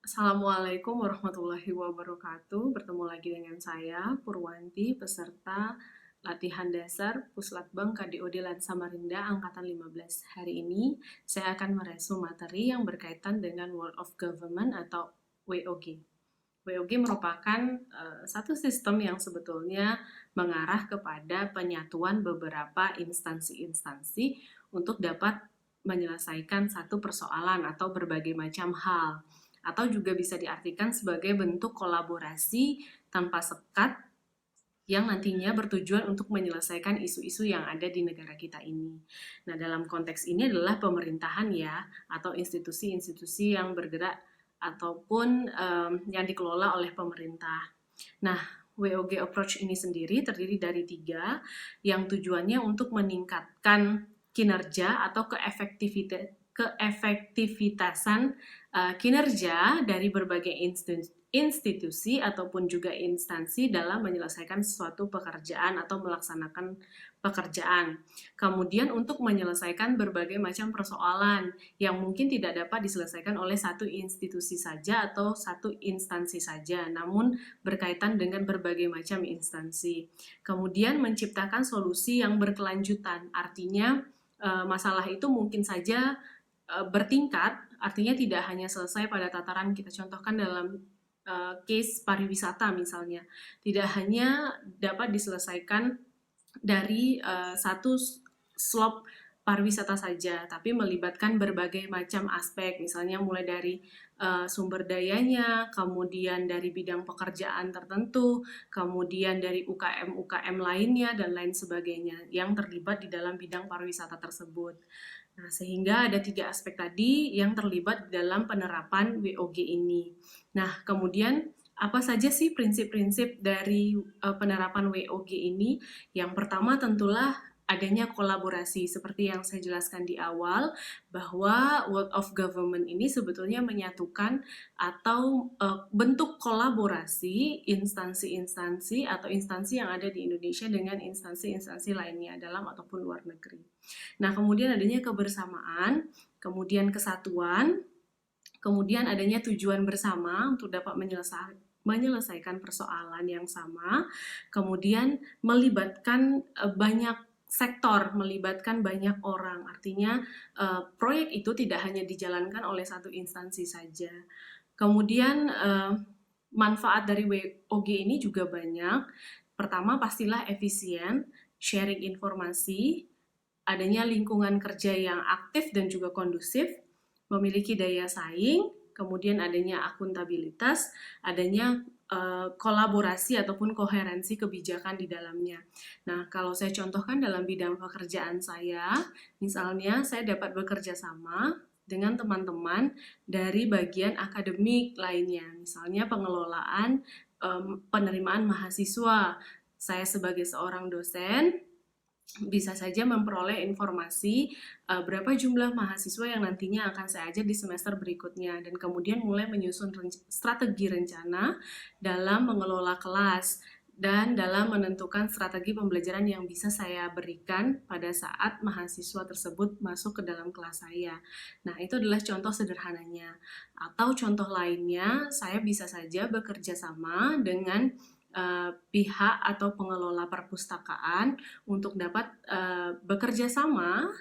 Assalamualaikum warahmatullahi wabarakatuh. Bertemu lagi dengan saya, Purwanti, peserta latihan dasar Puslatbang KDOD Lan Samarinda Angkatan 15. Hari ini, saya akan meresu materi yang berkaitan dengan World of Government atau WOG. WOG merupakan satu sistem yang sebetulnya mengarah kepada penyatuan beberapa instansi-instansi untuk dapat menyelesaikan satu persoalan atau berbagai macam hal, atau juga bisa diartikan sebagai bentuk kolaborasi tanpa sekat yang nantinya bertujuan untuk menyelesaikan isu-isu yang ada di negara kita ini. Nah, dalam konteks ini adalah pemerintahan ya, atau institusi-institusi yang bergerak ataupun yang dikelola oleh pemerintah. Nah, WOG approach ini sendiri terdiri dari 3 yang tujuannya untuk meningkatkan kinerja atau keefektivitasan kinerja dari berbagai institusi ataupun juga instansi dalam menyelesaikan suatu pekerjaan atau melaksanakan pekerjaan. Kemudian untuk menyelesaikan berbagai macam persoalan yang mungkin tidak dapat diselesaikan oleh satu institusi saja atau satu instansi saja, namun berkaitan dengan berbagai macam instansi. Kemudian menciptakan solusi yang berkelanjutan, artinya masalah itu mungkin saja bertingkat, artinya tidak hanya selesai pada tataran kita contohkan dalam case pariwisata misalnya, tidak hanya dapat diselesaikan dari satu slop pariwisata saja, tapi melibatkan berbagai macam aspek, misalnya mulai dari sumber dayanya, kemudian dari bidang pekerjaan tertentu, kemudian dari UKM-UKM lainnya, dan lain sebagainya yang terlibat di dalam bidang pariwisata tersebut. Nah, sehingga ada 3 aspek tadi yang terlibat dalam penerapan WOG ini. Nah, kemudian apa saja sih prinsip-prinsip dari penerapan WOG ini? Yang pertama tentulah adanya kolaborasi seperti yang saya jelaskan di awal, bahwa World of Government ini sebetulnya menyatukan atau bentuk kolaborasi instansi-instansi atau instansi yang ada di Indonesia dengan instansi-instansi lainnya dalam ataupun luar negeri. Nah, kemudian adanya kebersamaan, kemudian kesatuan, kemudian adanya tujuan bersama untuk dapat menyelesaikan persoalan yang sama, kemudian melibatkan banyak sektor, melibatkan banyak orang. Artinya proyek itu tidak hanya dijalankan oleh satu instansi saja. Kemudian manfaat dari WOG ini juga banyak. Pertama pastilah efisien, sharing informasi, adanya lingkungan kerja yang aktif dan juga kondusif, memiliki daya saing, kemudian adanya akuntabilitas, adanya kolaborasi ataupun koherensi kebijakan di dalamnya. Nah, kalau saya contohkan dalam bidang pekerjaan saya, misalnya saya dapat bekerja sama dengan teman-teman dari bagian akademik lainnya, misalnya pengelolaan penerimaan mahasiswa. Saya sebagai seorang dosen bisa saja memperoleh informasi berapa jumlah mahasiswa yang nantinya akan saya ajar di semester berikutnya, dan kemudian mulai menyusun strategi rencana dalam mengelola kelas dan dalam menentukan strategi pembelajaran yang bisa saya berikan pada saat mahasiswa tersebut masuk ke dalam kelas saya. Nah, itu adalah contoh sederhananya. Atau contoh lainnya, saya bisa saja bekerja sama dengan pihak atau pengelola perpustakaan untuk dapat bekerja sama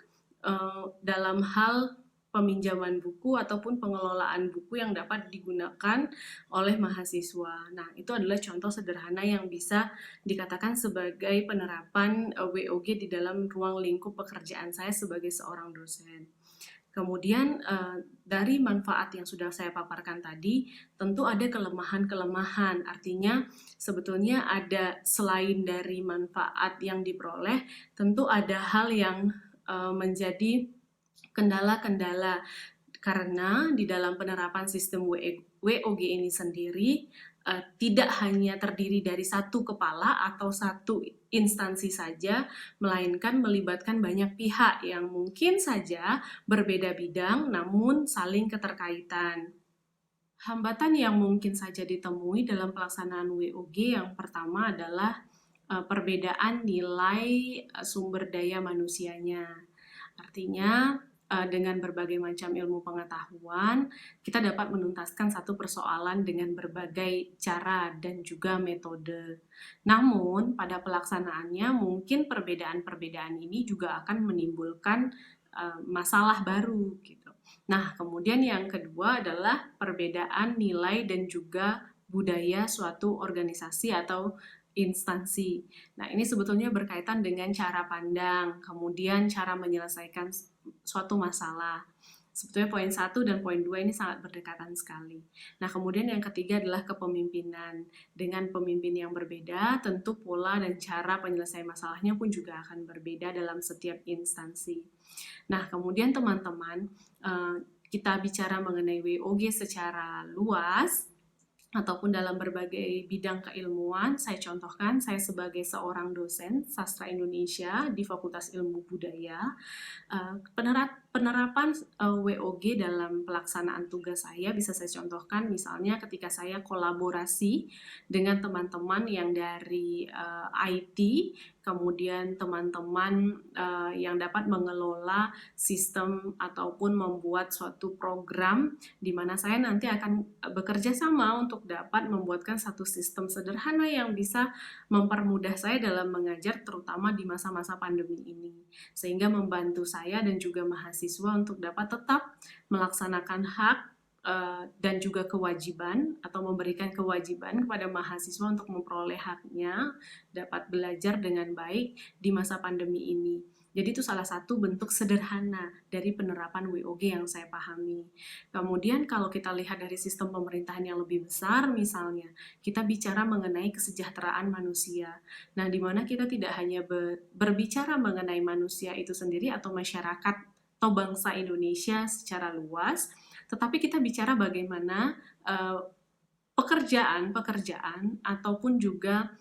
dalam hal peminjaman buku ataupun pengelolaan buku yang dapat digunakan oleh mahasiswa. Nah, itu adalah contoh sederhana yang bisa dikatakan sebagai penerapan WOG di dalam ruang lingkup pekerjaan saya sebagai seorang dosen. Kemudian dari manfaat yang sudah saya paparkan tadi, tentu ada kelemahan-kelemahan. Artinya sebetulnya ada, selain dari manfaat yang diperoleh, tentu ada hal yang menjadi kendala-kendala, karena di dalam penerapan sistem WOG ini sendiri tidak hanya terdiri dari satu kepala atau satu instansi saja, melainkan melibatkan banyak pihak yang mungkin saja berbeda bidang namun saling keterkaitan. Hambatan yang mungkin saja ditemui dalam pelaksanaan WOG yang pertama adalah perbedaan nilai sumber daya manusianya. Artinya dengan berbagai macam ilmu pengetahuan, kita dapat menuntaskan satu persoalan dengan berbagai cara dan juga metode. Namun, pada pelaksanaannya mungkin perbedaan-perbedaan ini juga akan menimbulkan masalah baru gitu. Nah, kemudian yang kedua adalah perbedaan nilai dan juga budaya suatu organisasi atau instansi. Nah, ini sebetulnya berkaitan dengan cara pandang, kemudian cara menyelesaikan suatu masalah. Sebetulnya poin 1 dan poin 2 ini sangat berdekatan sekali. Nah, kemudian yang ketiga adalah kepemimpinan. Dengan pemimpin yang berbeda, tentu pola dan cara penyelesaian masalahnya pun juga akan berbeda dalam setiap instansi. Nah, kemudian teman-teman, kita bicara mengenai WOG secara luas, ataupun dalam berbagai bidang keilmuan. Saya contohkan, saya sebagai seorang dosen sastra Indonesia di Fakultas Ilmu Budaya, penerapan WOG dalam pelaksanaan tugas saya bisa saya contohkan misalnya ketika saya kolaborasi dengan teman-teman yang dari IT, kemudian teman-teman yang dapat mengelola sistem ataupun membuat suatu program di mana saya nanti akan bekerja sama untuk dapat membuatkan satu sistem sederhana yang bisa mempermudah saya dalam mengajar terutama di masa-masa pandemi ini, sehingga membantu saya dan juga mahasiswa untuk dapat tetap melaksanakan hak dan juga kewajiban atau memberikan kewajiban kepada mahasiswa untuk memperoleh haknya, dapat belajar dengan baik di masa pandemi ini. Jadi itu salah satu bentuk sederhana dari penerapan WOG yang saya pahami. Kemudian kalau kita lihat dari sistem pemerintahan yang lebih besar, misalnya kita bicara mengenai kesejahteraan manusia. Nah, di mana kita tidak hanya berbicara mengenai manusia itu sendiri atau masyarakat atau bangsa Indonesia secara luas, tetapi kita bicara bagaimana pekerjaan-pekerjaan ataupun juga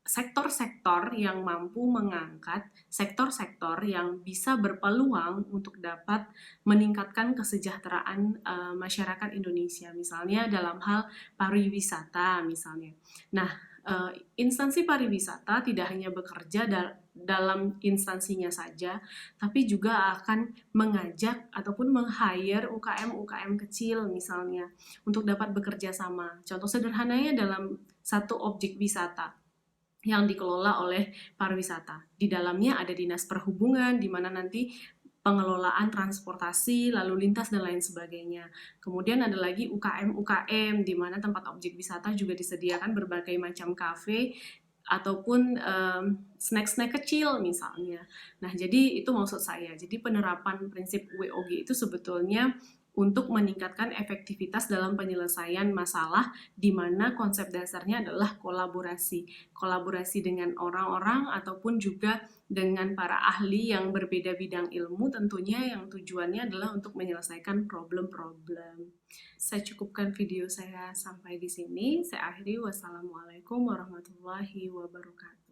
sektor-sektor yang mampu mengangkat, sektor-sektor yang bisa berpeluang untuk dapat meningkatkan kesejahteraan masyarakat Indonesia, misalnya dalam hal pariwisata misalnya. Nah, instansi pariwisata tidak hanya bekerja dalam instansinya saja, tapi juga akan mengajak ataupun meng-hire UKM-UKM kecil misalnya untuk dapat bekerja sama. Contoh sederhananya dalam satu objek wisata yang dikelola oleh pariwisata. Di dalamnya ada dinas perhubungan, di mana nanti pengelolaan transportasi, lalu lintas, dan lain sebagainya. Kemudian ada lagi UKM-UKM, di mana tempat objek wisata juga disediakan berbagai macam kafe, ataupun snack-snack kecil misalnya. Nah, jadi itu maksud saya. Jadi penerapan prinsip WOG itu sebetulnya untuk meningkatkan efektivitas dalam penyelesaian masalah, di mana konsep dasarnya adalah kolaborasi. Kolaborasi dengan orang-orang ataupun juga dengan para ahli yang berbeda bidang ilmu, tentunya yang tujuannya adalah untuk menyelesaikan problem-problem. Saya cukupkan video saya sampai di sini. Saya akhiri. Wassalamualaikum warahmatullahi wabarakatuh.